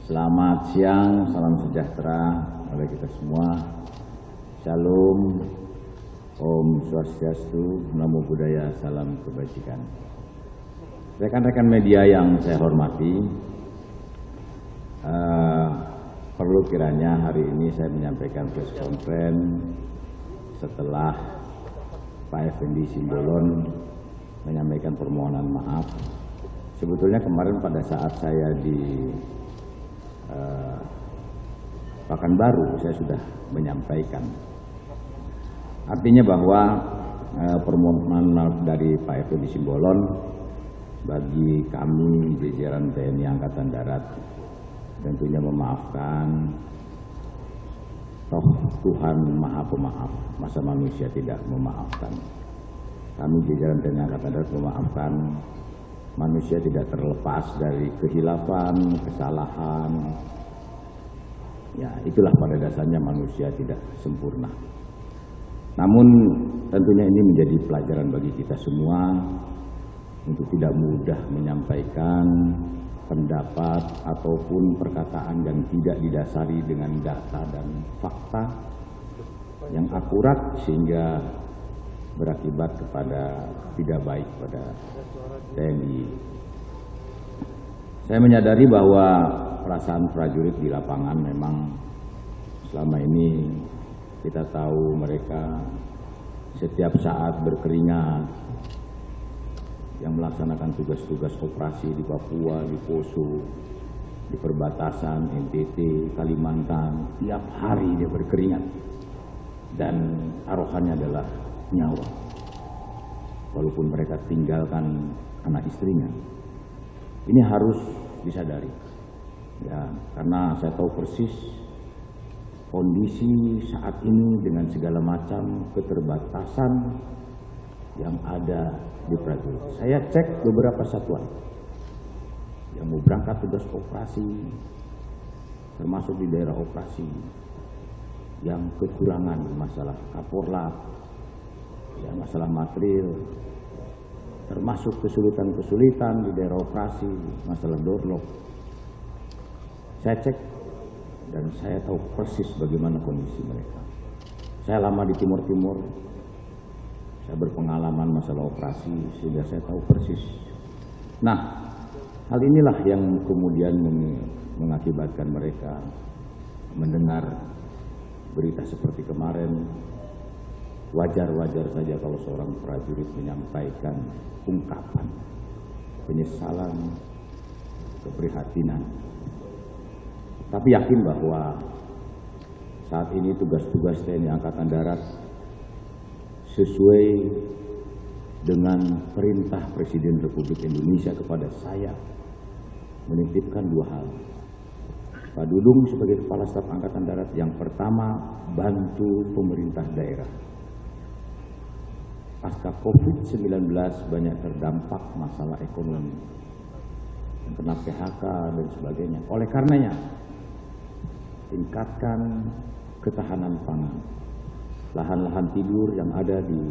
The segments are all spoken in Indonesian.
Selamat siang, salam sejahtera bagi kita semua. Shalom, Om Swastiastu, Namo Buddhaya, salam kebajikan. Rekan-rekan media yang saya hormati, perlu kiranya hari ini saya menyampaikan press conference setelah Pak Effendi Simbolon menyampaikan permohonan maaf. Sebetulnya kemarin pada saat saya di Pekanbaru saya sudah menyampaikan. Artinya bahwa permohonan maaf dari Pak Effendi Simbolon bagi kami jajaran TNI Angkatan Darat tentunya memaafkan. Toh Tuhan Maha Pemaaf, masa manusia tidak memaafkan. Kami jajaran TNI Angkatan Darat memaafkan. Manusia tidak terlepas dari kehilafan, kesalahan. Ya, itulah pada dasarnya manusia tidak sempurna. Namun tentunya ini menjadi pelajaran bagi kita semua untuk tidak mudah menyampaikan pendapat ataupun perkataan yang tidak didasari dengan data dan fakta yang akurat sehingga berakibat kepada tidak baik pada TNI. Saya menyadari bahwa perasaan prajurit di lapangan memang selama ini kita tahu mereka setiap saat berkeringat yang melaksanakan tugas-tugas operasi di Papua, di Poso, di perbatasan NTT, Kalimantan, tiap hari dia berkeringat dan taruhannya adalah nyawa. Walaupun mereka tinggalkan anak istrinya, ini harus disadari, ya, karena saya tahu persis kondisi saat ini dengan segala macam keterbatasan yang ada di prajurit. Saya cek beberapa satuan yang mau berangkat tugas operasi, termasuk di daerah operasi, yang kekurangan masalah kaporlat, ya, masalah material, termasuk kesulitan-kesulitan di daerah operasi, masalah doorlock. Saya cek dan saya tahu persis bagaimana kondisi mereka. Saya lama di Timur Timur, saya berpengalaman masalah operasi sehingga saya tahu persis. Nah, hal inilah yang kemudian mengakibatkan mereka mendengar berita seperti kemarin. Wajar-wajar saja kalau seorang prajurit menyampaikan ungkapan penyesalan, keprihatinan. Tapi yakin bahwa saat ini tugas-tugas TNI Angkatan Darat sesuai dengan perintah Presiden Republik Indonesia kepada saya menitipkan dua hal. Pak Dudung sebagai Kepala Staf Angkatan Darat, yang pertama bantu pemerintah daerah. Pasca COVID-19 banyak terdampak masalah ekonomi, yang kena PHK dan sebagainya. Oleh karenanya, tingkatkan ketahanan pangan. Lahan-lahan tidur yang ada di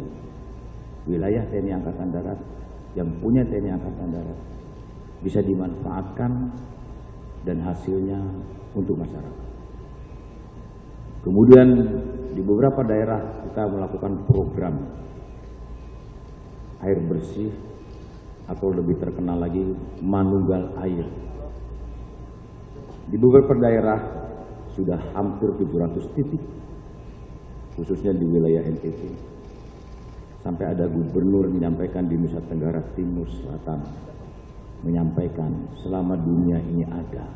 wilayah TNI Angkatan Darat, yang punya TNI Angkatan Darat, bisa dimanfaatkan dan hasilnya untuk masyarakat. Kemudian di beberapa daerah kita melakukan program air bersih, atau lebih terkenal lagi manunggal air. Di beberapa daerah sudah hampir 700 titik, khususnya di wilayah NTT. Sampai ada gubernur menyampaikan di Nusa Tenggara Timur Selatan, menyampaikan selama dunia ini ada,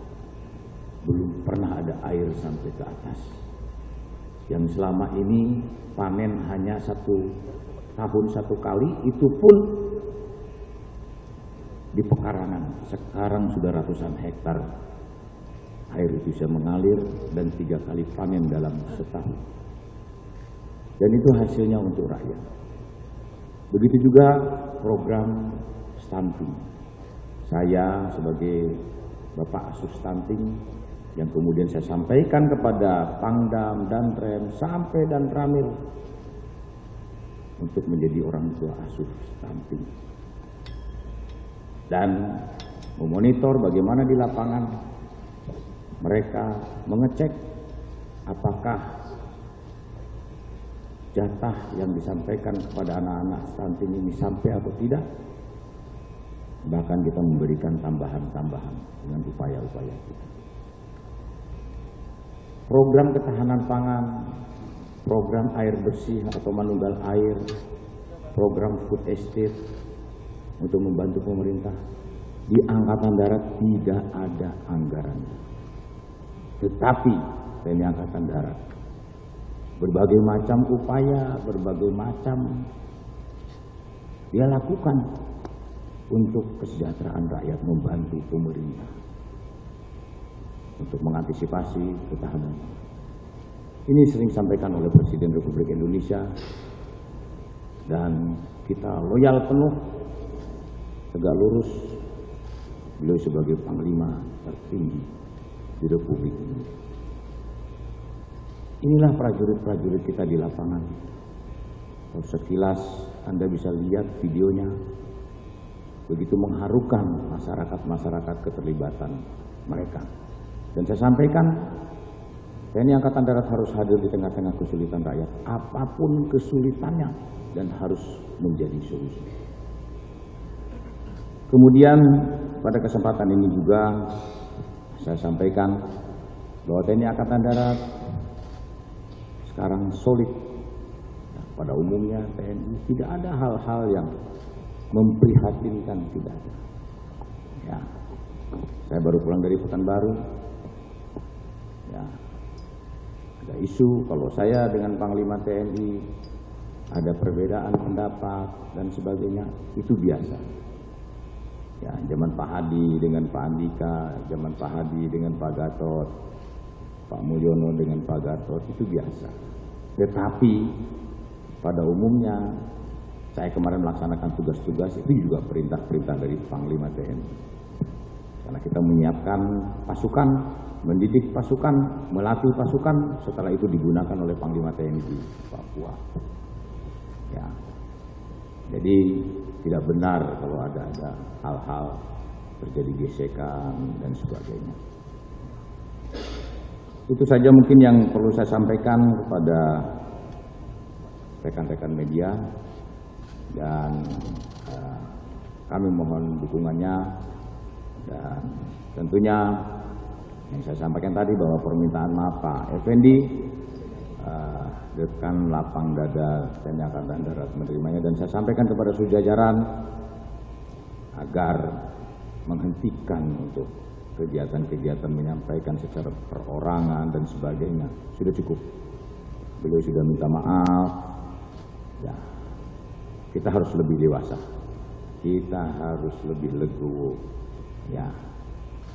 belum pernah ada air sampai ke atas. Yang selama ini panen hanya tahun satu kali, itu pun di pekarangan. Sekarang sudah ratusan hektar air itu bisa mengalir dan 3 kali panen dalam setahun. Dan itu hasilnya untuk rakyat. Begitu juga program stunting. Saya sebagai Bapak Asuh Stunting yang kemudian saya sampaikan kepada Pangdam, Danrem, sampai dan Ramil untuk menjadi orang tua asuh stunting dan memonitor bagaimana di lapangan Mereka mengecek apakah jatah yang disampaikan kepada anak-anak stunting ini sampai atau tidak. Bahkan kita memberikan tambahan-tambahan dengan upaya-upaya kita. Program ketahanan pangan, program air bersih atau manunggal air, program food estate untuk membantu pemerintah. Di Angkatan Darat tidak ada anggarannya. Tetapi TNI Angkatan Darat berbagai macam upaya, berbagai macam dia lakukan untuk kesejahteraan rakyat, membantu pemerintah untuk mengantisipasi ketahanan. Ini sering disampaikan oleh Presiden Republik Indonesia dan kita loyal penuh, tegak lurus. Beliau sebagai Panglima tertinggi di Republik ini. Inilah prajurit-prajurit kita di lapangan. Kalau sekilas Anda bisa lihat videonya, begitu mengharukan masyarakat keterlibatan mereka. Dan saya sampaikan, TNI Angkatan Darat harus hadir di tengah-tengah kesulitan rakyat, apapun kesulitannya, dan harus menjadi solusi. Kemudian pada kesempatan ini juga saya sampaikan bahwa TNI Angkatan Darat sekarang solid. Nah, pada umumnya TNI tidak ada hal-hal yang memprihatinkan, tidak ada. Ya, saya baru pulang dari Pekanbaru. Ya, ada isu kalau saya dengan Panglima TNI ada perbedaan pendapat dan sebagainya, itu biasa. Ya, zaman Pak Hadi dengan Pak Andika, zaman Pak Hadi dengan Pak Gatot, Pak Mulyono dengan Pak Gatot, itu biasa. Tetapi pada umumnya saya kemarin melaksanakan tugas-tugas itu juga perintah-perintah dari Panglima TNI. Karena kita menyiapkan pasukan, mendidik pasukan, melatih pasukan, setelah itu digunakan oleh Panglima TNI di Papua. Ya. Jadi tidak benar kalau ada hal-hal terjadi gesekan dan sebagainya. Itu saja mungkin yang perlu saya sampaikan kepada rekan-rekan media, dan kami mohon dukungannya. Dan tentunya yang saya sampaikan tadi bahwa permintaan maaf Pak Effendi dekan lapang dada TNI Angkatan Darat menerimanya, dan saya sampaikan kepada seluruh jajaran agar menghentikan untuk kegiatan-kegiatan menyampaikan secara perorangan dan sebagainya. Sudah cukup. Beliau sudah minta maaf. Ya, kita harus lebih dewasa. Kita harus lebih legowo. Ya,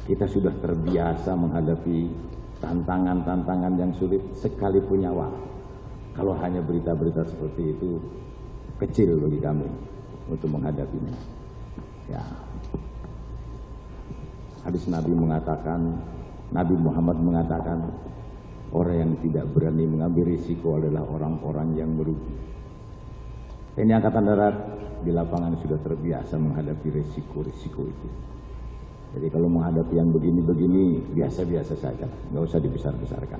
kita sudah terbiasa menghadapi tantangan-tantangan yang sulit sekalipun nyawa. Kalau hanya berita-berita seperti itu, kecil bagi kami untuk menghadapinya. Ya. Hadis Nabi mengatakan, Nabi Muhammad mengatakan, orang yang tidak berani mengambil risiko adalah orang-orang yang merugi. TNI Angkatan Darat di lapangan sudah terbiasa menghadapi risiko-risiko itu. Jadi kalau menghadapi yang begini-begini, biasa-biasa saja, nggak usah dibesar-besarkan.